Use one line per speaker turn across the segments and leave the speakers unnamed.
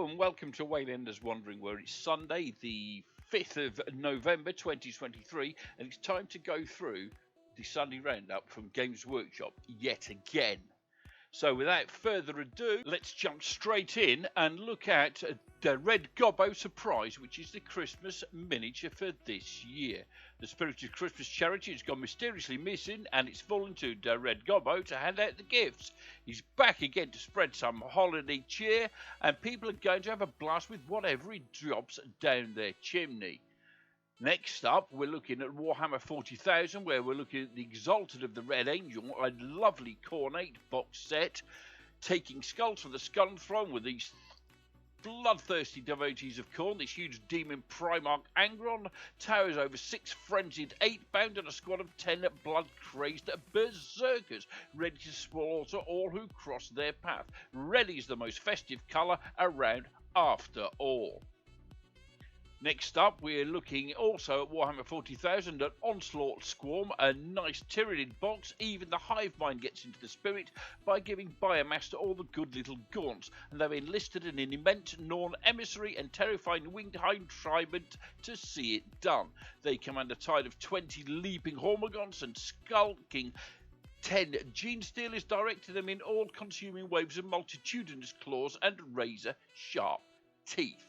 Hello and welcome to Waylander's Wandering, where it's Sunday the 5th of November 2023 and it's time to go through the Sunday roundup from Games Workshop yet again. So without further ado, let's jump straight in and look at the Red Gobbo Surprise, which is the Christmas miniature for this year. The Spirit of Christmas charity has gone mysteriously missing and it's fallen to the Red Gobbo to hand out the gifts. He's back again to spread some holiday cheer and people are going to have a blast with whatever he drops down their chimney. Next up, we're looking at Warhammer 40,000, where we're looking at the Exalted of the Red Angel, a lovely Cornate box set, taking skulls from the Skull Throne with these bloodthirsty devotees of Khorne. This huge demon Primarch Angron towers over 6 frenzied 8-bound and a squad of 10 blood-crazed berserkers, ready to slaughter all who cross their path. Red is the most festive colour around after all. Next up, we're looking also at Warhammer 40,000 at Onslaught Squarm, a nice Tyranid box. Even the hive mind gets into the spirit by giving biomass to all the good little gaunts, and they've enlisted an immense Norn emissary and terrifying winged hind tribant to see it done. They command a tide of 20 leaping Hormagons and skulking 10 Gene Stealers, directing them in all-consuming waves of multitudinous claws and razor-sharp teeth.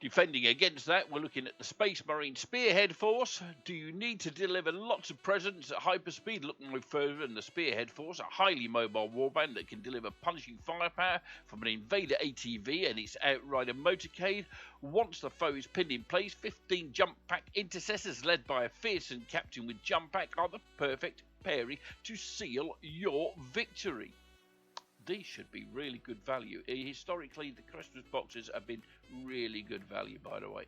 Defending against that, we're looking at the Space Marine Spearhead Force. Do you need to deliver lots of presents at hyperspeed? Look no further than the Spearhead Force, a highly mobile warband that can deliver punching firepower from an Invader ATV and its Outrider motorcade. Once the foe is pinned in place, 15 jump pack intercessors led by a fearsome captain with jump pack are the perfect pairing to seal your victory. These should be really good value. Historically, the Christmas boxes have been really good value, by the way.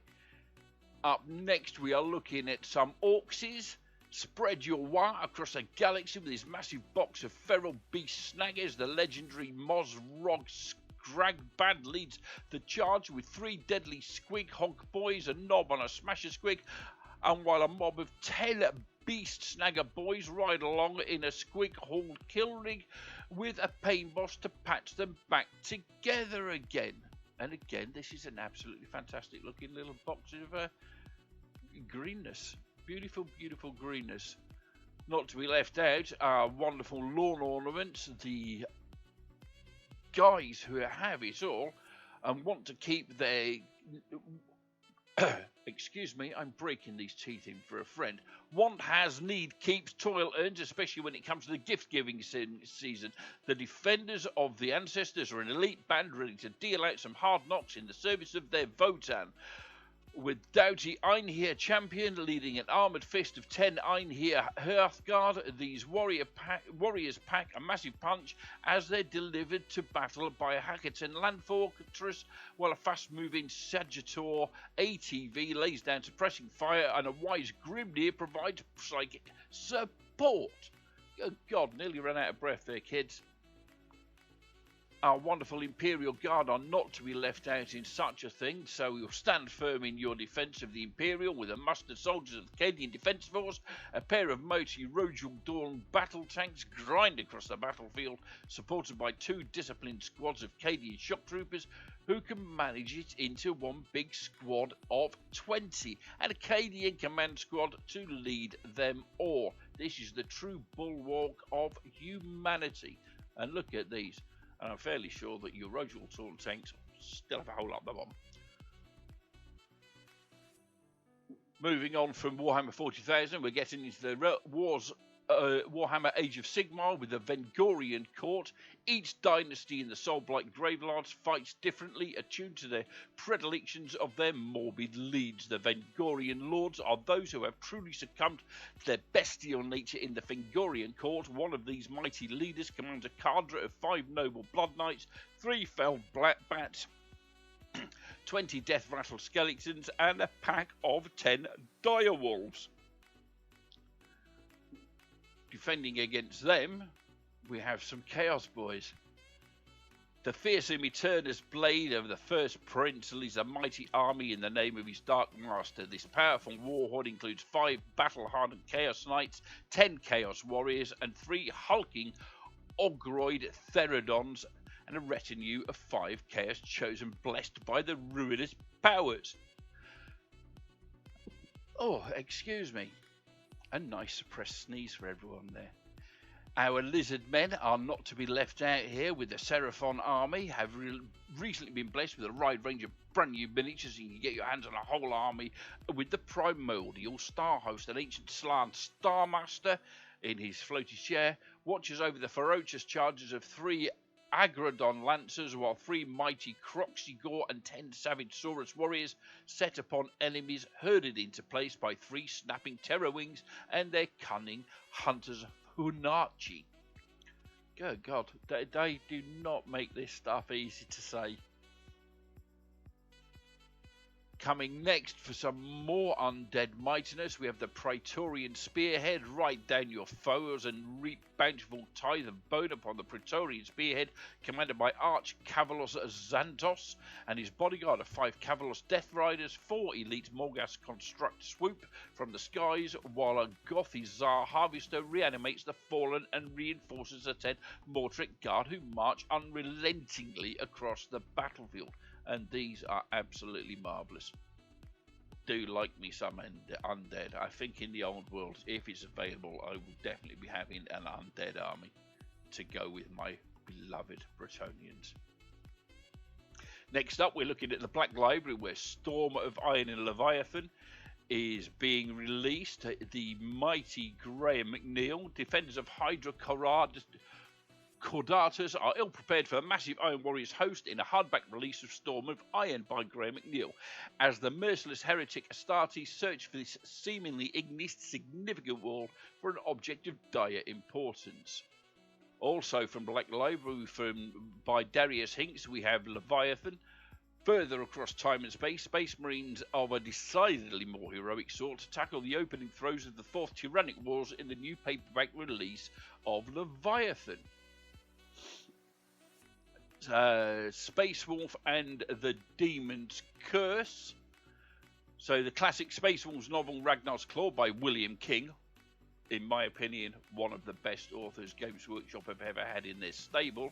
Up next, we are looking at some Orcses. Spread your wire across a galaxy with this massive box of feral beast snaggers. The legendary Mozrog Scragbad leads the charge with 3 deadly squig honk boys, a knob on a smasher squig, and while a mob of 10 beast snagger boys ride along in a squig hauled kill rig with a pain boss to patch them back together again. And again, this is an absolutely fantastic looking little box of greenness. Beautiful, beautiful greenness. Not to be left out are wonderful lawn ornaments. The guys who have it all and want to keep their excuse me, I'm breaking these teeth in for a friend. Want has, need keeps, toil earns, especially when it comes to the gift-giving season. The Defenders of the Ancestors are an elite band ready to deal out some hard knocks in the service of their Votan. With doughty Einhir champion leading an armoured fist of 10 Einhir Hearthguard, these warriors pack a massive punch as they're delivered to battle by a Hackerton Land Fortress, while a fast-moving Sagittor ATV lays down suppressing fire and a wise Grimnir provides psychic support. Oh God, nearly ran out of breath there, kids. Our wonderful Imperial Guard are not to be left out in such a thing, so you'll stand firm in your defence of the Imperial with a muster soldiers of the Cadian Defence Force, a pair of mighty Rojal Dawn battle tanks grind across the battlefield, supported by 2 disciplined squads of Cadian shock troopers who can manage it into one big squad of 20, and a Cadian command squad to lead them all. This is the true bulwark of humanity, and look at these. And I'm fairly sure that your Rojal Dawn tanks still have a hole up the bottom. Moving on from Warhammer 40,000, we're getting into the Warhammer Age of Sigmar with the Vengorian Court. Each dynasty in the Soulblight Gravelords fights differently, attuned to the predilections of their morbid leads. The Vengorian Lords are those who have truly succumbed to their bestial nature in the Vengorian Court. One of these mighty leaders commands a cadre of 5 noble blood knights, 3 fell black bats, 20 death rattle skeletons, and a pack of 10 dire wolves. Defending against them, we have some Chaos Boys. The fearsome Eternus blade of the first prince leads a mighty army in the name of his Dark Master. This powerful warhorde includes 5 battle-hardened Chaos Knights, 10 Chaos Warriors, and 3 hulking Ogroid Therodons, and a retinue of 5 chaos chosen blessed by the ruinous powers. Oh, excuse me. A nice suppressed sneeze for everyone there. Our lizard men are not to be left out here, with the Seraphon army have recently been blessed with a wide range of brand new miniatures. You can get your hands on a whole army with the primordial star host, an ancient Slan Starmaster in his floaty chair, watches over the ferocious charges of 3 Agrodon Lancers, while 3 mighty Croxigore and 10 savage Saurus warriors set upon enemies herded into place by 3 snapping terror wings and their cunning hunters Hunachi. Good God, they do not make this stuff easy to say. Coming next for some more undead mightiness, we have the Praetorian Spearhead. Write down your foes and reap bountiful tithe of bone upon the Praetorian Spearhead, commanded by Arch Cavalos Xantos and his bodyguard of 5 Cavalos Death Riders, 4 elite Morghast Construct swoop from the skies, while a Gothy Tsar Harvester reanimates the fallen and reinforces the 10 Mortric Guard who march unrelentingly across the battlefield. And these are absolutely marvellous. Do like me some undead. I think in the old world, if it's available, I will definitely be having an undead army to go with my beloved Bretonnians. Next up, we're looking at the Black Library, where Storm of Iron and Leviathan is being released. The mighty Graham McNeil, defenders of Hydra Caudatus are ill-prepared for a massive Iron Warriors host in a hardback release of Storm of Iron by Graham McNeil, as the merciless heretic Astartes search for this seemingly insignificant world for an object of dire importance. Also from Black Library by Darius Hinks, we have Leviathan. Further across time and space, Space Marines of a decidedly more heroic sort to tackle the opening throes of the 4th Tyrannic Wars in the new paperback release of Leviathan. Space Wolf and the Demon's Curse. So the classic Space Wolves novel Ragnar's Claw by William King, in my opinion one of the best authors Games Workshop have ever had in their stable,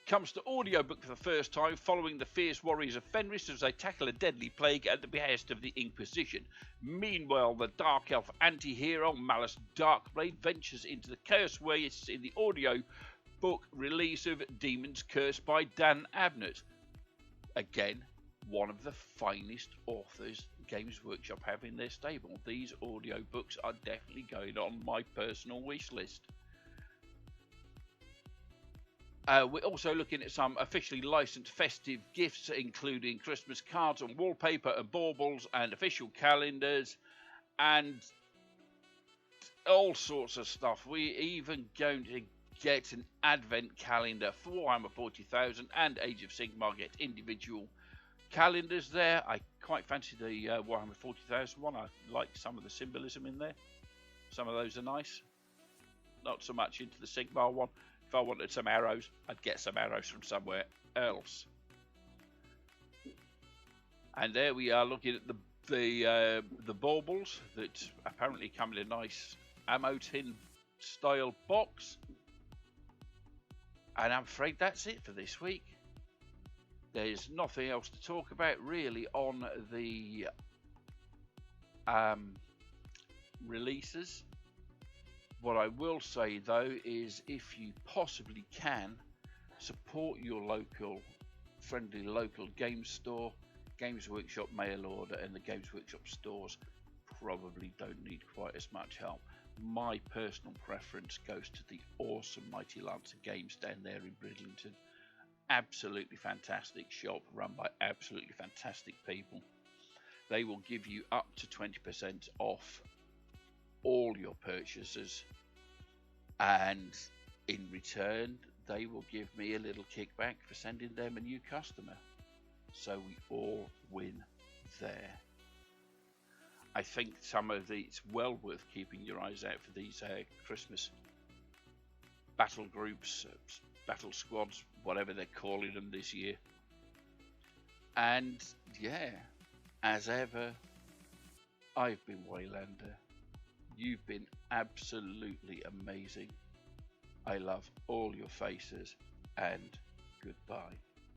comes to audiobook for the first time following the fierce warriors of Fenris as they tackle a deadly plague at the behest of the Inquisition. Meanwhile, the dark elf anti-hero Malice Darkblade ventures into the Chaos Wastes in the audio book release of Demon's Curse by Dan Abnett. Again, one of the finest authors Games Workshop have in their stable. These audio books are definitely going on my personal wish list. We're also looking at some officially licensed festive gifts, including Christmas cards and wallpaper and baubles and official calendars and all sorts of stuff. We're even going to get an advent calendar for Warhammer 40,000 and Age of Sigmar. Get individual calendars there. I quite fancy the Warhammer 40,000 one. I like some of the symbolism in there. Some of those are nice. Not so much into the Sigmar one. If I wanted some arrows, I'd get some arrows from somewhere else. And there we are looking at the baubles that apparently come in a nice ammo tin style box. And I'm afraid that's it for this week. There's nothing else to talk about really on the releases. What I will say though is, if you possibly can, support your friendly local games store. Games Workshop mail order and the Games Workshop stores probably don't need quite as much help. My personal preference goes to the awesome Mighty Lancer Games down there in Bridlington. Absolutely fantastic shop run by absolutely fantastic people. They will give you up to 20% off all your purchases, and in return they will give me a little kickback for sending them a new customer. So we all win there. I think it's well worth keeping your eyes out for these Christmas battle groups, battle squads, whatever they're calling them this year. And yeah, as ever, I've been Waylander. You've been absolutely amazing. I love all your faces, and Goodbye.